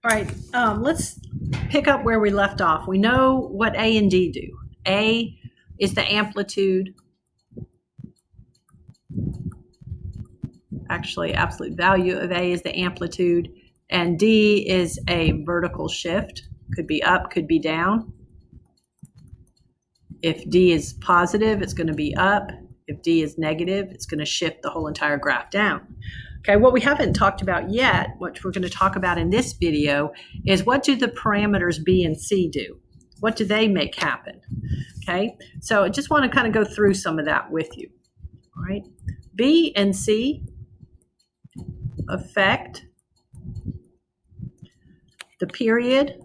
All right, let's pick up where we left off. We know what A and D do. A is the amplitude. Actually, absolute value of A is the amplitude, and D is a vertical shift. Could be up, could be down. If D is positive, it's going to be up. If D is negative, it's going to shift the whole entire graph down. Okay, what we haven't talked about yet, which we're going to talk about in this video, is what do the parameters B and C do? What do they make happen? Okay, so I just want to kind of go through some of that with you. All right, B and C affect the period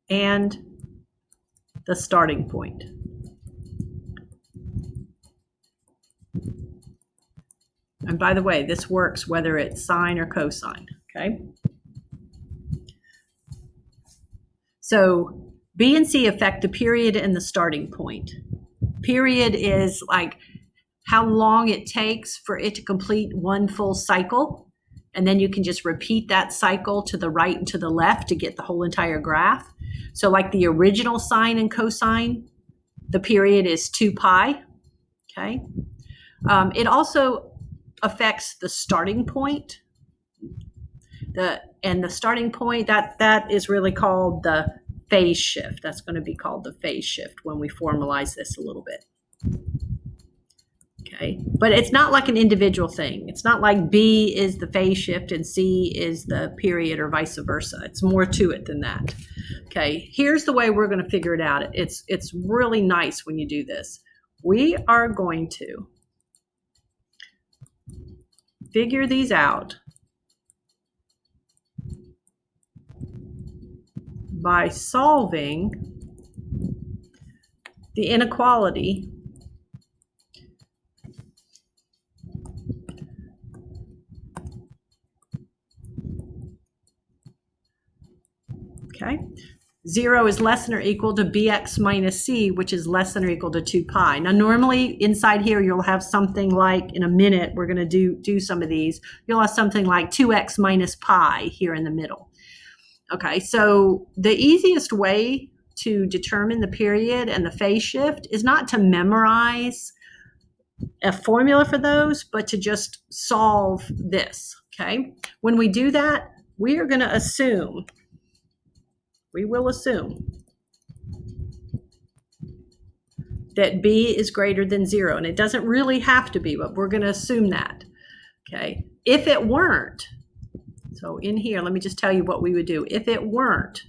and the starting point. And by the way, this works whether it's sine or cosine, okay? So B and C affect the period and the starting point. Period is like how long it takes for it to complete one full cycle. And then you can just repeat that cycle to the right and to the left to get the whole entire graph. So like the original sine and cosine, the period is 2 pi, okay? It also affects the starting point. The starting point, that is really called the phase shift. That's going to be called the phase shift when we formalize this a little bit. Okay, but it's not like an individual thing. It's not like B is the phase shift and C is the period or vice versa. It's more to it than that. Okay, here's the way we're going to figure it out. It's really nice when you do this. We are going to figure these out by solving the inequality okay. 0 is less than or equal to bx minus c, which is less than or equal to 2 pi. Now, normally inside here, you'll have something like, in a minute, we're going to do some of these. You'll have something like 2x minus pi here in the middle. Okay, so the easiest way to determine the period and the phase shift is not to memorize a formula for those, but to just solve this, okay? When we do that, we are going to assume, we will assume that B is greater than 0. And it doesn't really have to be, but we're going to assume that. Okay. If it weren't, so in here, let me just tell you what we would do. If it weren't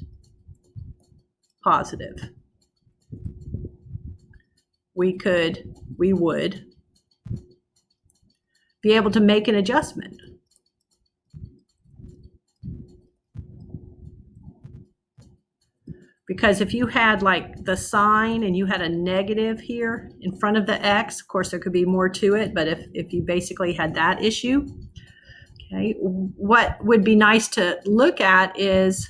positive, we would be able to make an adjustment. Because if you had like the sine and you had a negative here in front of the x, of course there could be more to it, but if you basically had that issue, okay, what would be nice to look at is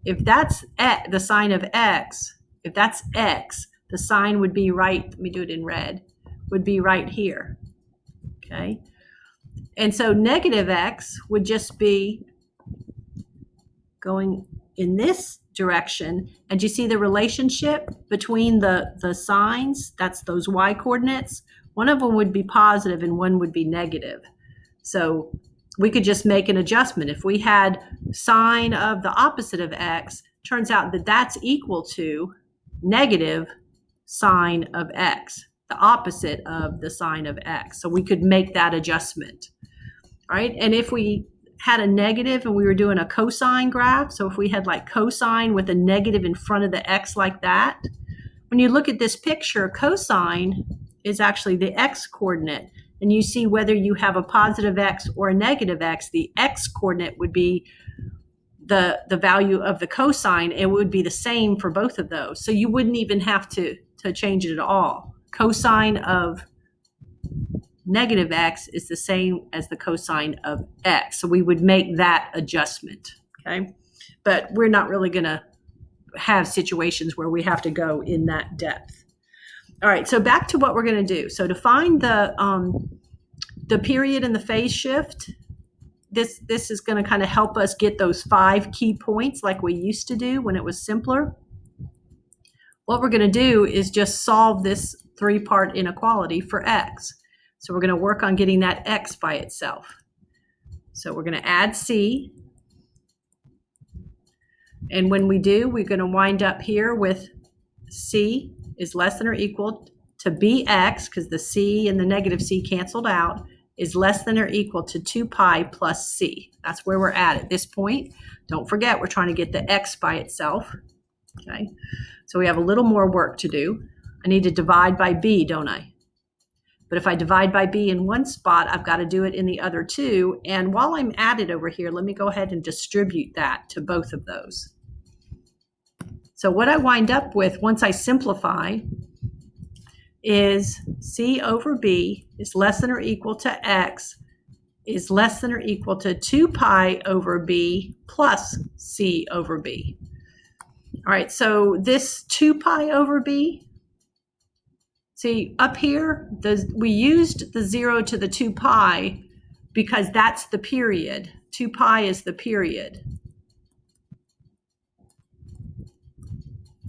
if that's the sine of x, if that's x, the sine would be right, let me do it in red, would be right here, okay? And so negative x would just be going in this direction, and you see the relationship between the signs, that's those y coordinates. One of them would be positive and one would be negative. So we could just make an adjustment. If we had sine of the opposite of x, turns out that that's equal to negative sine of x, the opposite of the sine of x. So we could make that adjustment, all right? And if we had a negative and we were doing a cosine graph, so if we had like cosine with a negative in front of the x like that, when you look at this picture, cosine is actually the x coordinate, and you see whether you have a positive x or a negative x, the x coordinate would be the value of the cosine. It would be the same for both of those. So you wouldn't even have to change it at all. Cosine of negative x is the same as the cosine of x. So we would make that adjustment, okay? But we're not really going to have situations where we have to go in that depth. All right, so back to what we're going to do. So to find the The period and the phase shift, this is going to kind of help us get those 5 key points like we used to do when it was simpler. What we're going to do is just solve this 3-part inequality for x. So we're going to work on getting that x by itself. So we're going to add c. And when we do, we're going to wind up here with c is less than or equal to bx, because the c and the negative c canceled out, is less than or equal to 2 pi plus c. That's where we're at this point. Don't forget, we're trying to get the x by itself. Okay, so we have a little more work to do. I need to divide by b, don't I? But if I divide by b in one spot, I've got to do it in the other two. And while I'm at it over here, let me go ahead and distribute that to both of those. So what I wind up with once I simplify is c over b is less than or equal to x is less than or equal to 2 pi over b plus c over b. All right, so this 2 pi over b, see up here, we used the 0 to the 2 pi because that's the period. 2 pi is the period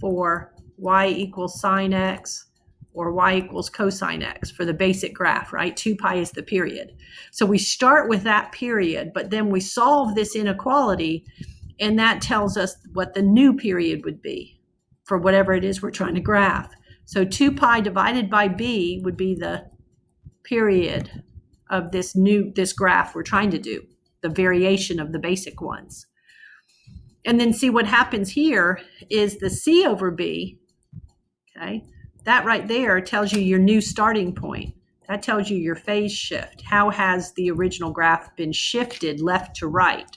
for y equals sine x or y equals cosine x for the basic graph, right? 2 pi is the period. So we start with that period, but then we solve this inequality, and that tells us what the new period would be for whatever it is we're trying to graph. So 2 pi divided by b would be the period of this graph we're trying to do, the variation of the basic ones. And then see what happens here is the c over b, okay? That right there tells you your new starting point. That tells you your phase shift. How has the original graph been shifted left to right?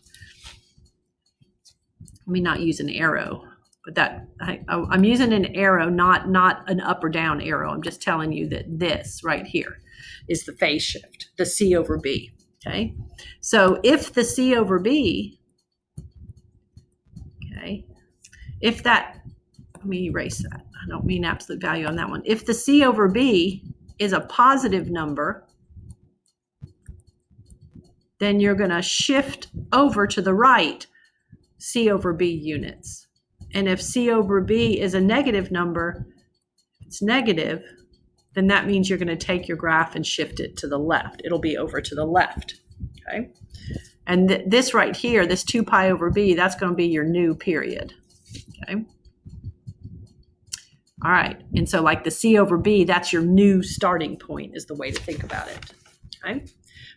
Let me not use an arrow, but I'm using an arrow, not an up or down arrow. I'm just telling you that this right here is the phase shift, the c over b, okay? So if the c over b, okay, if that, let me erase that. I don't mean absolute value on that one. If the c over b is a positive number, then you're going to shift over to the right c over b units. And if c over b is a negative number, it's negative, then that means you're going to take your graph and shift it to the left. It'll be over to the left, okay? And this right here, this 2 pi over b, that's going to be your new period, okay? All right, and so like the c over b, that's your new starting point is the way to think about it, okay?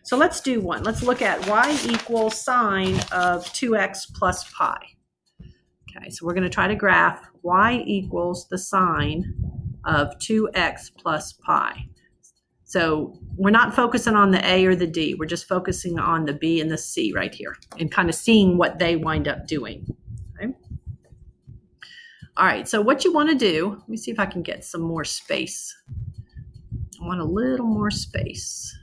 So let's do one. Let's look at y equals sine of 2x plus pi. Okay, so we're going to try to graph y equals the sine of 2x plus pi. So we're not focusing on the a or the d. We're just focusing on the b and the c right here and kind of seeing what they wind up doing. Okay? All right, so what you want to do, let me see if I can get some more space. I want a little more space.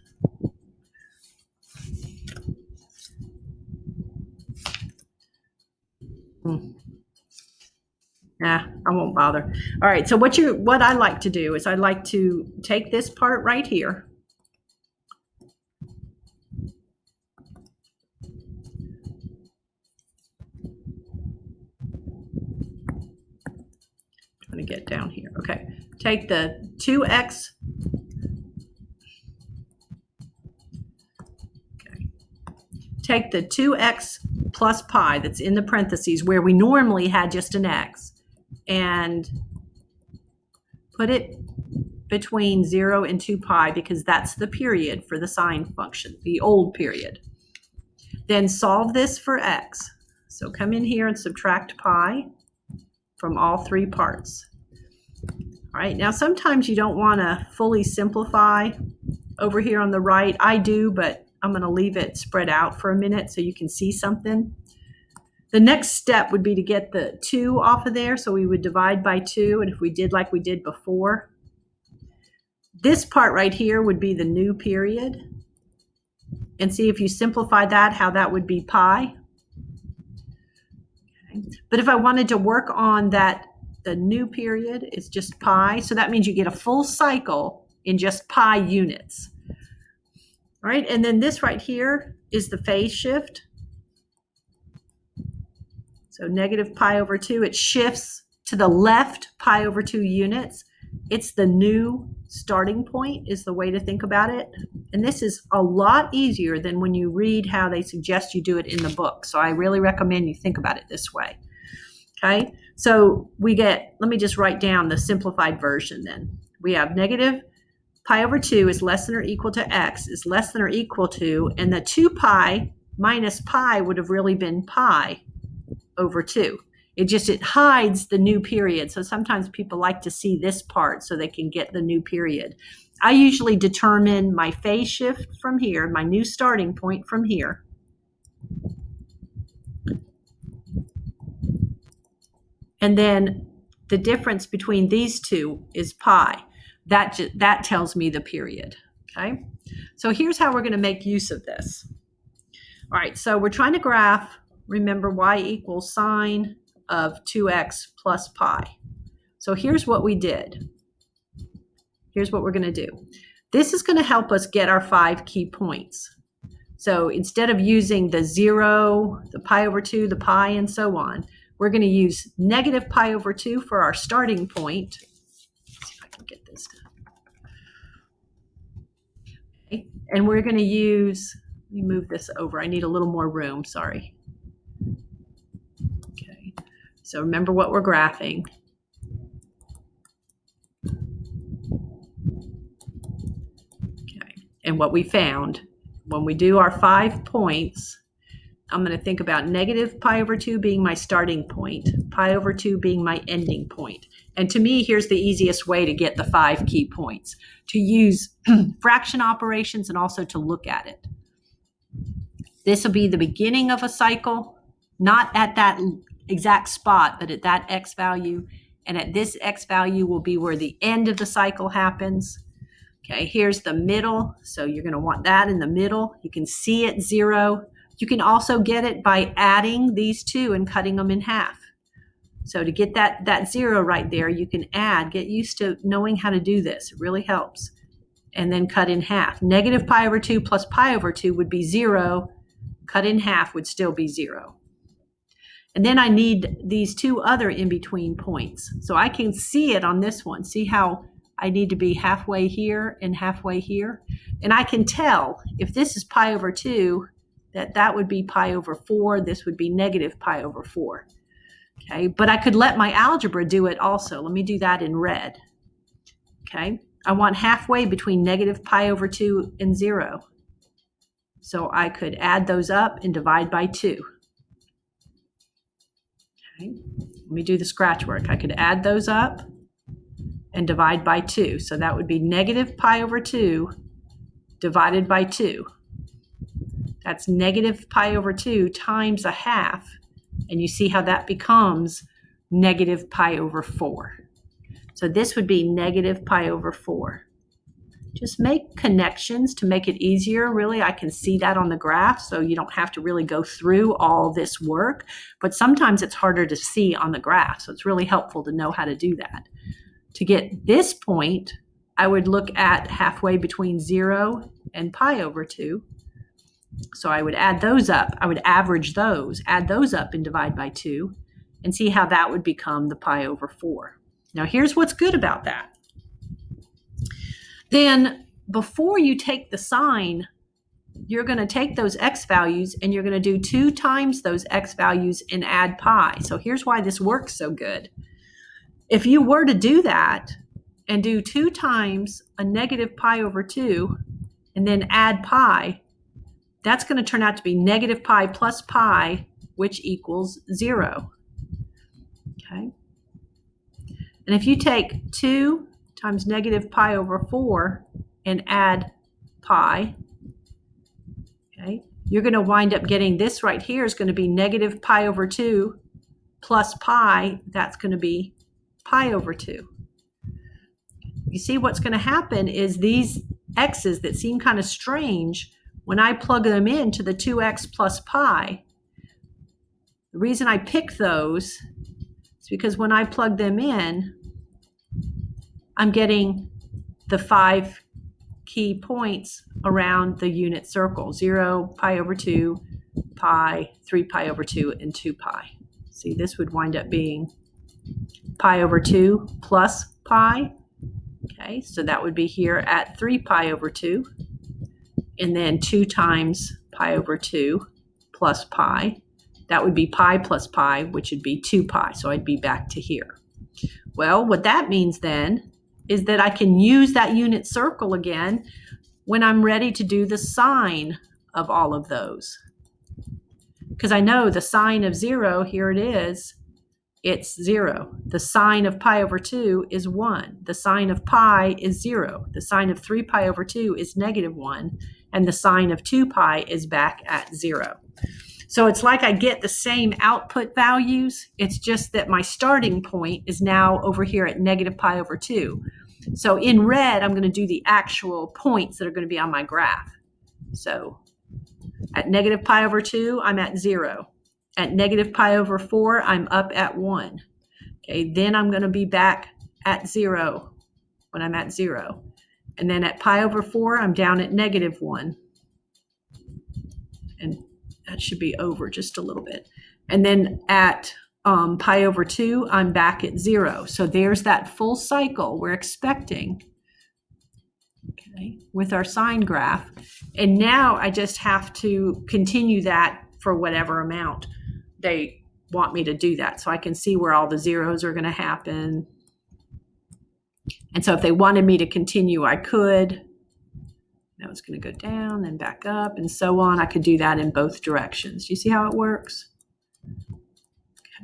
Nah, I won't bother. All right, so what I like to do is I like to take this part right here. I'm trying to get down here. Okay, take the 2x. Okay. Take the 2x plus pi that's in the parentheses where we normally had just an x, and put it between 0 and 2 pi because that's the period for the sine function, the old period. Then solve this for x. So come in here and subtract pi from all 3 parts. All right, now sometimes you don't want to fully simplify over here on the right. I do, but I'm going to leave it spread out for a minute so you can see something. The next step would be to get the 2 off of there. So we would divide by 2. And if we did like we did before, this part right here would be the new period. And see if you simplify that, how that would be pi. Okay. But if I wanted to work on that, the new period is just pi. So that means you get a full cycle in just pi units. All right, and then this right here is the phase shift. So negative pi over 2, it shifts to the left pi over 2 units. It's the new starting point is the way to think about it. And this is a lot easier than when you read how they suggest you do it in the book. So I really recommend you think about it this way. Okay, so we get, let me just write down the simplified version then. We have negative pi over 2 is less than or equal to x is less than or equal to, and the 2 pi minus pi would have really been pi over 2. It hides the new period. So sometimes people like to see this part so they can get the new period. I usually determine my phase shift from here, my new starting point from here. And then the difference between these two is pi. That tells me the period, okay? So here's how we're gonna make use of this. All right, so we're trying to graph, remember, y equals sine of 2x plus pi. So here's what we did. Here's what we're gonna do. This is gonna help us get our 5 key points. So instead of using the 0, the pi over 2, the pi, and so on, we're gonna use negative pi over 2 for our starting point. Let's see if I can get this done. Okay. And we're gonna use, let me move this over. I need a little more room, sorry. Okay, so remember what we're graphing. Okay, and what we found, when we do our 5 points, I'm gonna think about negative pi over 2 being my starting point, pi over 2 being my ending point. And to me, here's the easiest way to get the 5 key points, to use fraction operations and also to look at it. This will be the beginning of a cycle, not at that exact spot, but at that x value. And at this x value will be where the end of the cycle happens. Okay, here's the middle. So you're going to want that in the middle. You can see it 0. You can also get it by adding these two and cutting them in half. So to get that 0 right there, you can add, get used to knowing how to do this. It really helps. And then cut in half. Negative pi over 2 plus pi over 2 would be 0. Cut in half would still be 0. And then I need these 2 other in-between points. So I can see it on this one. See how I need to be halfway here and halfway here? And I can tell if this is pi over 2, that would be pi over 4. This would be negative pi over 4. Okay, but I could let my algebra do it also. Let me do that in red. Okay, I want halfway between negative pi over 2 and 0. So I could add those up and divide by 2. Okay, let me do the scratch work. I could add those up and divide by 2. So that would be negative pi over 2 divided by 2. That's negative pi over 2 times a half. And you see how that becomes negative pi over 4. So this would be negative pi over 4. Just make connections to make it easier. Really, I can see that on the graph, so you don't have to really go through all this work. But sometimes it's harder to see on the graph, so it's really helpful to know how to do that. To get this point, I would look at halfway between 0 and pi over 2. So I would add those up. I would average those, add those up and divide by 2, and see how that would become the pi over 4. Now here's what's good about that. Then before you take the sine, you're going to take those x values and you're going to do 2 times those x values and add pi. So here's why this works so good. If you were to do that and do 2 times a negative pi over 2 and then add pi, that's going to turn out to be negative pi plus pi, which equals 0. Okay. And if you take 2 times negative pi over 4 and add pi, okay, you're going to wind up getting this right here is going to be negative pi over 2 plus pi. That's going to be pi over 2. You see what's going to happen is these x's that seem kind of strange, when I plug them into the 2x plus pi, the reason I pick those is because when I plug them in, I'm getting the 5 key points around the unit circle: 0, pi over 2, pi, 3 pi over 2, and 2 pi. See, this would wind up being pi over 2 plus pi. Okay, so that would be here at 3 pi over 2, and then 2 times pi over 2 plus pi. That would be pi plus pi, which would be 2 pi. So I'd be back to here. Well, what that means then is that I can use that unit circle again when I'm ready to do the sine of all of those. Because I know the sine of 0, here it is, it's 0. The sine of pi over 2 is 1. The sine of pi is 0. The sine of 3 pi over 2 is -1. And the sine of 2 pi is back at 0. So it's like I get the same output values. It's just that my starting point is now over here at negative pi over 2. So in red, I'm going to do the actual points that are going to be on my graph. So at negative pi over 2, I'm at 0. At negative pi over 4, I'm up at 1. Okay, then I'm going to be back at 0 when I'm at 0. And then at pi over 4, I'm down at -1. And that should be over just a little bit. And then at pi over 2, I'm back at 0. So there's that full cycle we're expecting, okay, with our sine graph. And now I just have to continue that for whatever amount they want me to do that. So I can see where all the zeros are going to happen. And so if they wanted me to continue, I could. Now it's going to go down and back up and so on. I could do that in both directions. Do you see how it works?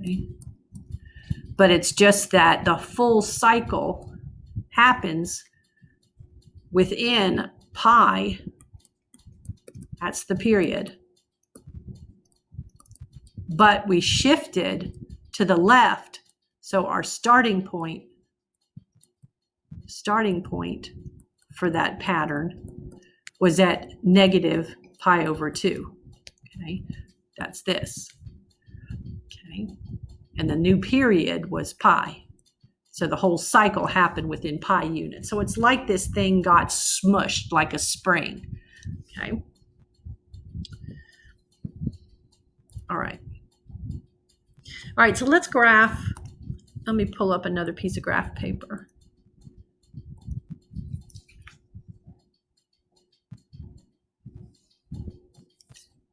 Okay. But it's just that the full cycle happens within pi. That's the period. But we shifted to the left, so our starting point for that pattern was at negative pi over 2. Okay, that's this. Okay, and the new period was pi. So the whole cycle happened within pi units. So it's like this thing got smushed like a spring. Okay. All right. All right, so let's graph. Let me pull up another piece of graph paper.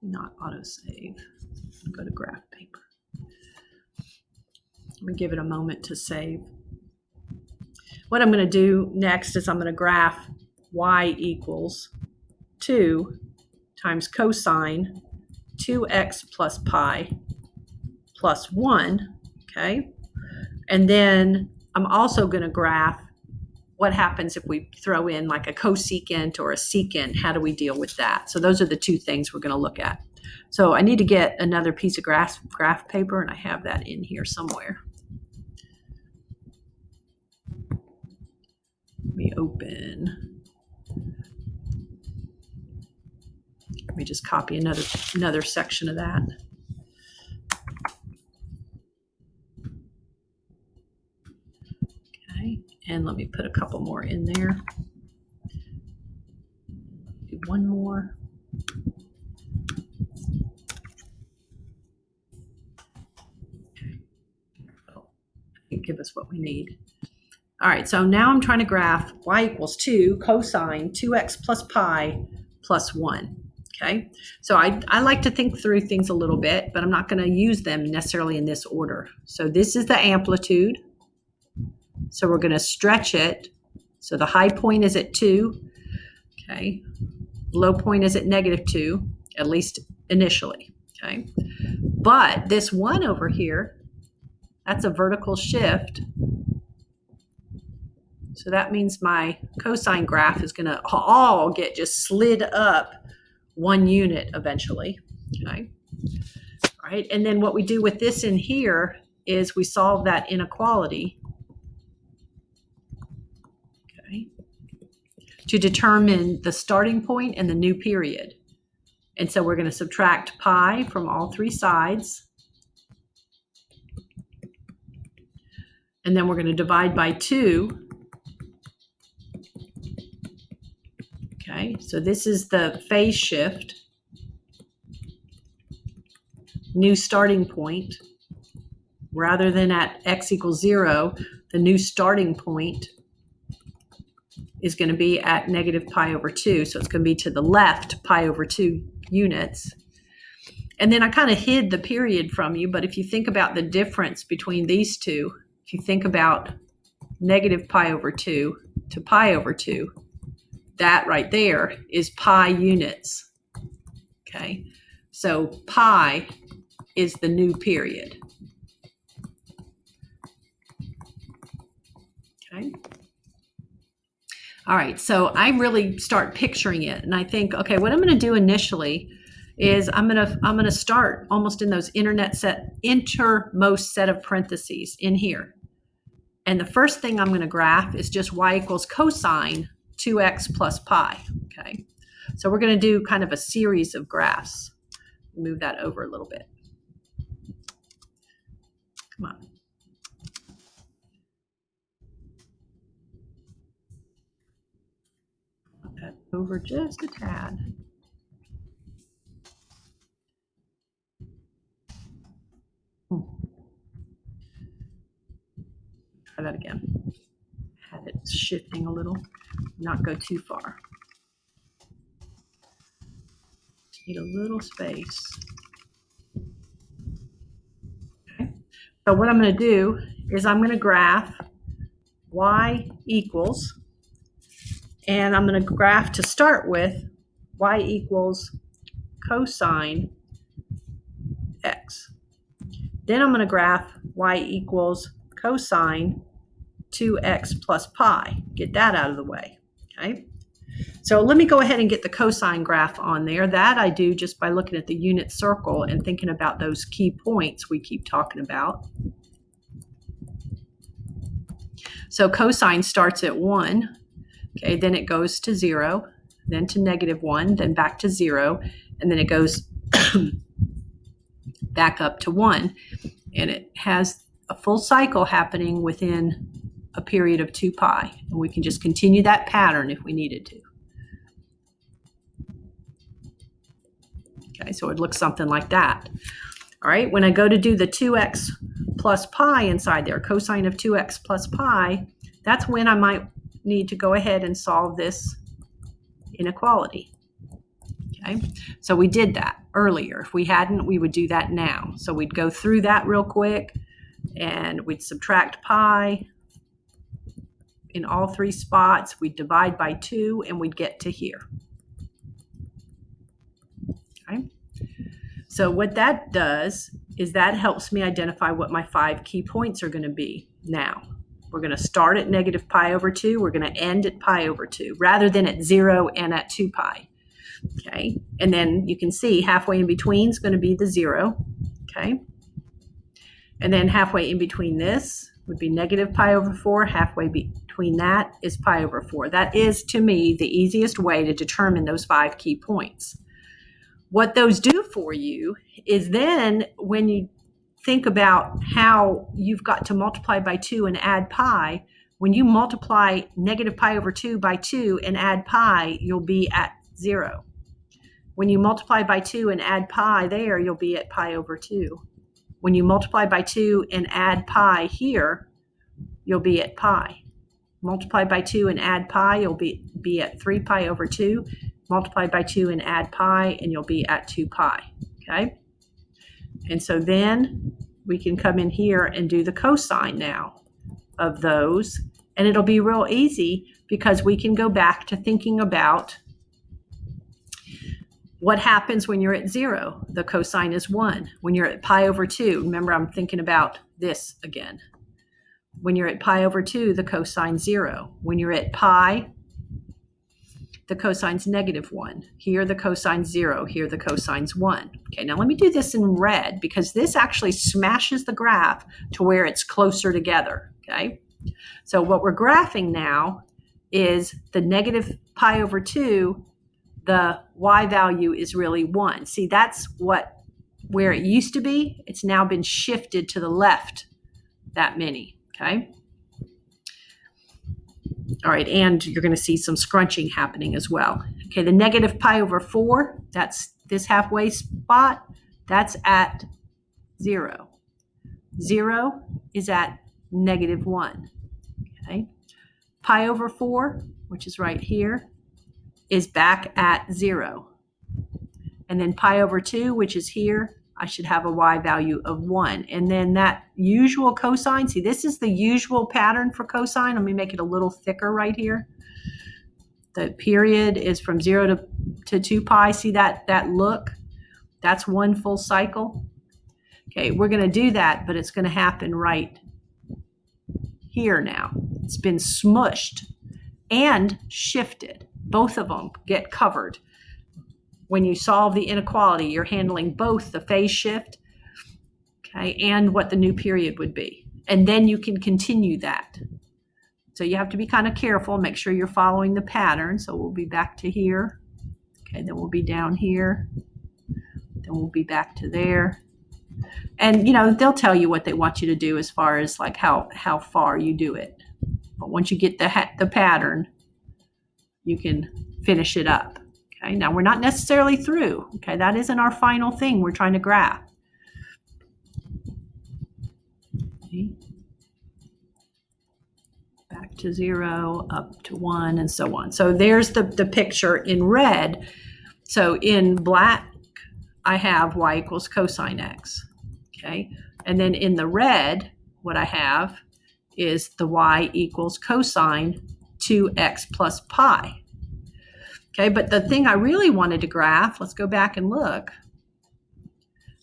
Not autosave. Go to graph paper. Let me give it a moment to save. What I'm going to do next is I'm going to graph y equals 2 times cosine 2x plus pi plus 1, okay? And then I'm also going to graph what happens if we throw in like a cosecant or a secant. How do we deal with that? So those are the two things we're going to look at. So I need to get another piece of graph paper, and I have that in here somewhere. Let me open. Let me just copy another section of that. Okay, and let me put a couple more in there. Do one more. Okay. Oh, give us what we need. All right, so now I'm trying to graph y equals 2 cosine 2x plus pi plus 1. Okay, so I like to think through things a little bit, but I'm not going to use them necessarily in this order. So this is the amplitude. So we're going to stretch it. So the high point is at 2. Okay, low point is at -2, at least initially. Okay, but this 1 over here, that's a vertical shift. So that means my cosine graph is going to all get just slid up 1 unit eventually. Okay. All right. And then what we do with this in here is we solve that inequality. Okay. To determine the starting point and the new period. And so we're going to subtract pi from all 3 sides. And then we're going to divide by 2. so this is the phase shift, new starting point. Rather than at x equals 0, the new starting point is going to be at negative pi over 2. So it's going to be to the left pi over 2 units. And then I kind of hid the period from you, but if you think about the difference between these two, if you think about negative pi over 2 to pi over 2, that right there is pi units. Okay, so pi is the new period. Okay. All right, so I really start picturing it, and I think, okay, what I'm going to do initially is I'm going to start almost in those innermost set of parentheses in here. And the first thing I'm going to graph is just y equals cosine 2x plus pi. Okay, so we're going to do kind of a series of graphs. Move that over a little bit. Come on. Put that over just a tad. Try that again. Have it shifting a little, not go too far. Just need a little space. Okay. So what I'm going to do is I'm going to graph y equals, and I'm going to graph to start with y equals cosine x. Then I'm going to graph y equals cosine 2x plus pi. Get that out of the way. Okay. So let me go ahead and get the cosine graph on there. That I do just by looking at the unit circle and thinking about those key points we keep talking about. So cosine starts at 1. Okay, then it goes to 0, then to -1, then back to 0, and then it goes back up to 1. And it has a full cycle happening within a period of 2 pi. And we can just continue that pattern if we needed to. Okay, so it looks something like that. All right, when I go to do the 2x plus pi inside there, cosine of 2x plus pi, that's when I might need to go ahead and solve this inequality. Okay, so we did that earlier. If we hadn't, we would do that now. So we'd go through that real quick, and we'd subtract pi in all 3 spots. We'd divide by 2, and we'd get to here. Okay, so what that does is that helps me identify what my 5 key points are going to be. Now, we're going to start at negative pi over 2. We're going to end at pi over 2, rather than at 0 and at 2 pi. Okay, and then you can see halfway in between is going to be the 0. Okay, and then halfway in between this would be negative pi over 4. Halfway between that is pi over 4. That is, to me, the easiest way to determine those 5 key points. What those do for you is then when you think about how you've got to multiply by 2 and add pi, when you multiply negative pi over 2 by 2 and add pi, you'll be at 0. When you multiply by 2 and add pi there, you'll be at pi over 2. When you multiply by 2 and add pi here, you'll be at pi. Multiply by 2 and add pi, you'll be at 3 pi over 2. Multiply by 2 and add pi, and you'll be at 2 pi. Okay? And so then we can come in here and do the cosine now of those. And it'll be real easy because we can go back to thinking about what happens when you're at 0. The cosine is 1. When you're at pi over 2, remember I'm thinking about this again. When you're at pi over 2, the cosine's 0. When you're at pi, the cosine's -1. Here the cosine's 0. Here the cosine's 1. Okay, now let me do this in red because this actually smashes the graph to where it's closer together. Okay, so what we're graphing now is the negative pi over 2. The y value is really 1. See, that's where it used to be. It's now been shifted to the left that many. Okay. All right, and you're going to see some scrunching happening as well. Okay, the negative pi over 4, that's this halfway spot, that's at 0. 0 is at negative 1. Okay, pi over 4, which is right here, is back at 0. And then pi over 2, which is here, I should have a y value of 1. And then that usual cosine, see, this is the usual pattern for cosine. Let me make it a little thicker right here. The period is from 0 to 2 pi. See that look? That's one full cycle. Okay, we're going to do that, but it's going to happen right here now. It's been smushed and shifted. Both of them get covered. When you solve the inequality, you're handling both the phase shift, okay, and what the new period would be. And then you can continue that. So you have to be kind of careful, make sure you're following the pattern. So we'll be back to here. Okay, then we'll be down here. Then we'll be back to there. And, you know, they'll tell you what they want you to do as far as like how far you do it. But once you get the pattern, you can finish it up. Okay, now we're not necessarily through. Okay, that isn't our final thing we're trying to graph. Okay. Back to 0, up to 1, and so on. So there's the picture in red. So in black, I have y equals cosine x. Okay, and then in the red, what I have is the y equals cosine 2x plus pi. Okay, but the thing I really wanted to graph, let's go back and look.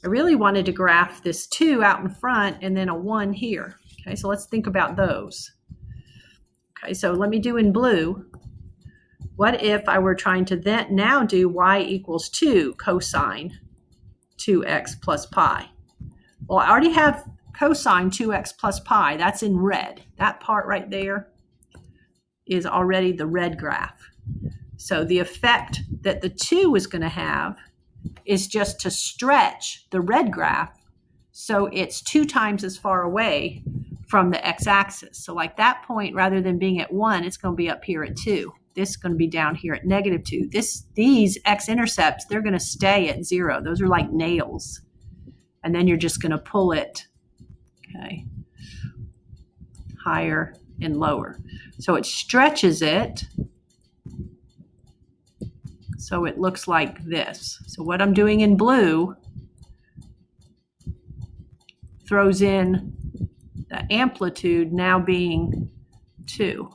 I really wanted to graph this 2 out in front and then a 1 here. Okay, so let's think about those. Okay, so let me do in blue. What if I were trying to then now do y equals 2 cosine 2x plus pi? Well, I already have cosine 2x plus pi. That's in red. That part right there is already the red graph. So the effect that the 2 is going to have is just to stretch the red graph so it's 2 times as far away from the x-axis. So like that point, rather than being at 1, it's going to be up here at 2. This is going to be down here at negative 2. These x-intercepts, they're going to stay at 0. Those are like nails. And then you're just going to pull it, okay, higher and lower. So it stretches it. So it looks like this. So what I'm doing in blue throws in the amplitude now being 2.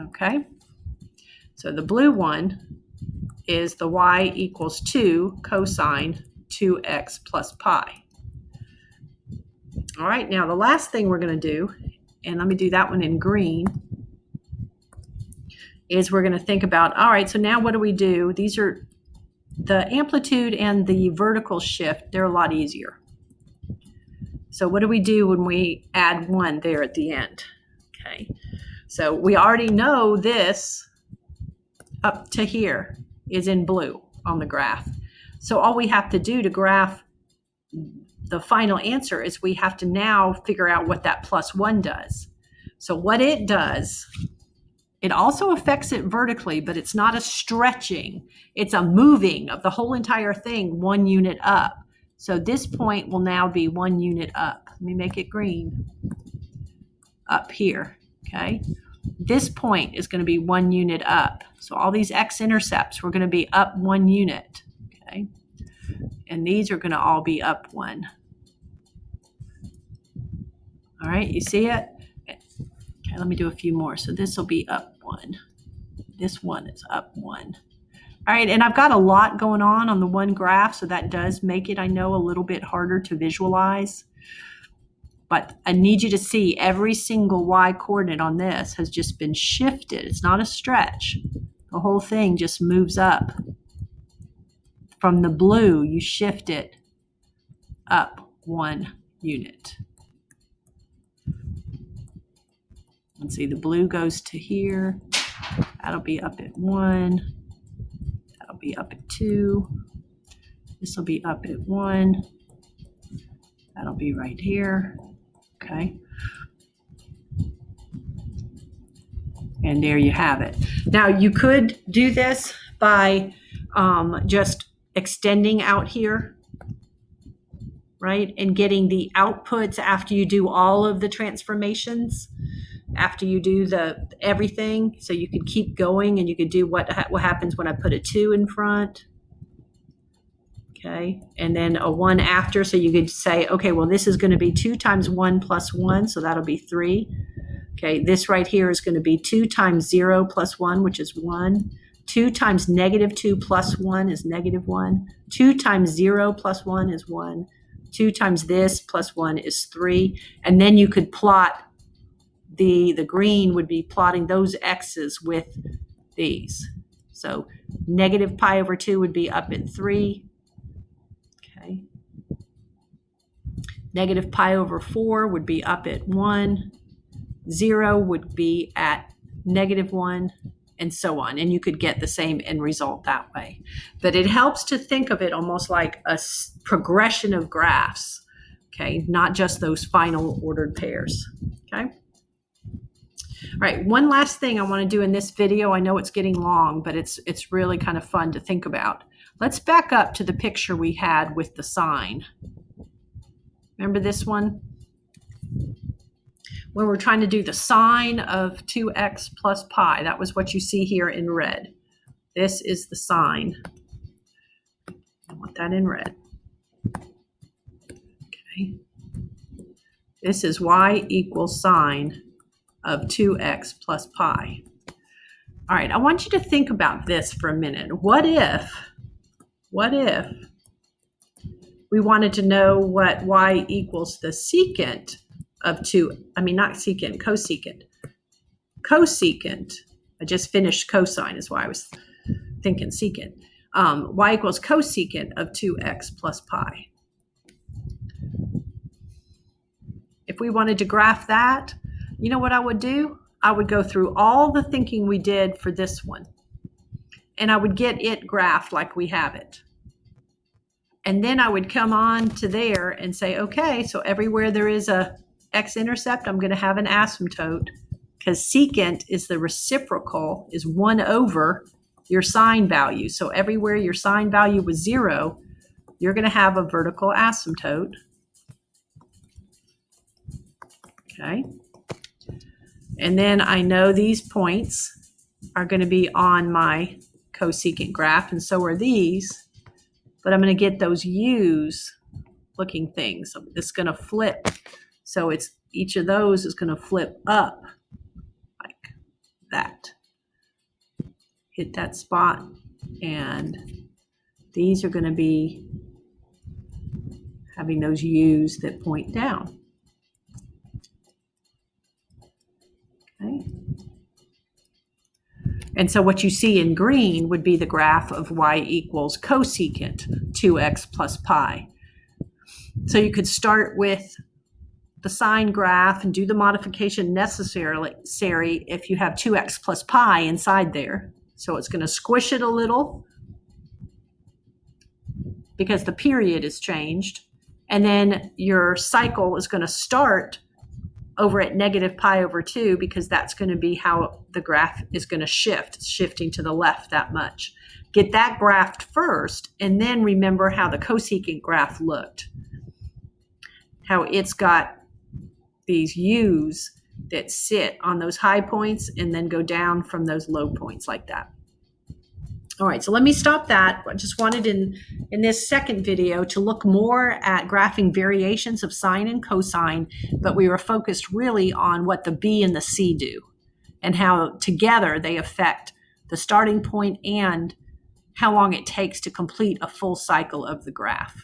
Okay. So the blue one is the y equals 2 cosine 2x plus pi. All right, now the last thing we're going to do, and let me do that one in green, is we're going to think about, all right, so now what do we do? These are the amplitude and the vertical shift, they're a lot easier. So what do we do when we add 1 there at the end? Okay, so we already know this up to here is in blue on the graph. So all we have to do to graph the final answer is we have to now figure out what that plus 1 does. So what it does, it also affects it vertically, but it's not a stretching. It's a moving of the whole entire thing 1 unit up. So this point will now be 1 unit up. Let me make it green. Up here, okay? This point is going to be 1 unit up. So all these x-intercepts, we're going to be up 1 unit, okay? And these are going to all be up 1. All right, you see it? Okay, let me do a few more. So this will be up 1. This one is up 1. All right, and I've got a lot going on the one graph, so that does make it, I know, a little bit harder to visualize. But I need you to see every single y coordinate on this has just been shifted. It's not a stretch. The whole thing just moves up. From the blue, you shift it up 1 unit. And see, the blue goes to here. That'll be up at 1. That'll be up at 2. This will be up at 1. That'll be right here. Okay. And there you have it. Now you could do this by just extending out here, right? And getting the outputs after you do all of the transformations, after you do everything. So you could keep going, and you could do what happens when I put a 2 in front. Okay, and then a 1 after. So you could say, okay, well, this is going to be 2 times 1 plus 1, so that'll be 3. Okay, this right here is going to be 2 times 0 plus 1, which is 1. 2 times negative 2 plus 1 is negative 1. 2 times 0 plus 1 is 1. 2 times this plus 1 is 3. And then you could plot, the green would be plotting those x's with these. So negative pi over 2 would be up at 3. Okay. Negative pi over 4 would be up at 1. 0 would be at negative 1, and so on. And you could get the same end result that way. But it helps to think of it almost like a progression of graphs, okay? Not just those final ordered pairs, okay? All right, one last thing I want to do in this video. I know it's getting long, but it's really kind of fun to think about. Let's back up to the picture we had with the sine. Remember this one? When we're trying to do the sine of 2x plus pi, that was what you see here in red. This is the sine. I want that in red. Okay. This is y equals sine of 2x plus pi. All right, I want you to think about this for a minute. What if we wanted to know what y equals the secant of cosecant. Cosecant, I just finished cosine is why I was thinking secant. Y equals cosecant of 2x plus pi. If we wanted to graph that, you know what I would do? I would go through all the thinking we did for this one, and I would get it graphed like we have it. And then I would come on to there and say, okay, so everywhere there is a x-intercept, I'm going to have an asymptote, because secant is the reciprocal, is 1 over your sine value. So everywhere your sine value was 0, you're going to have a vertical asymptote. Okay. And then I know these points are going to be on my cosecant graph, and so are these, but I'm going to get those u's looking things. So it's going to flip. So it's each of those is going to flip up like that. Hit that spot, and these are going to be having those u's that point down. Okay. And so what you see in green would be the graph of y equals cosecant 2x plus pi. So you could start with the sine graph and do the modification necessary if you have 2x plus pi inside there. So it's going to squish it a little because the period is changed. And then your cycle is going to start over at negative pi over 2, because that's going to be how the graph is going to shift. It's shifting to the left that much. Get that graphed first, and then remember how the cosecant graph looked. How it's got these u's that sit on those high points and then go down from those low points like that. All right, so let me stop that. I just wanted in this second video to look more at graphing variations of sine and cosine, but we were focused really on what the b and the c do and how together they affect the starting point and how long it takes to complete a full cycle of the graph.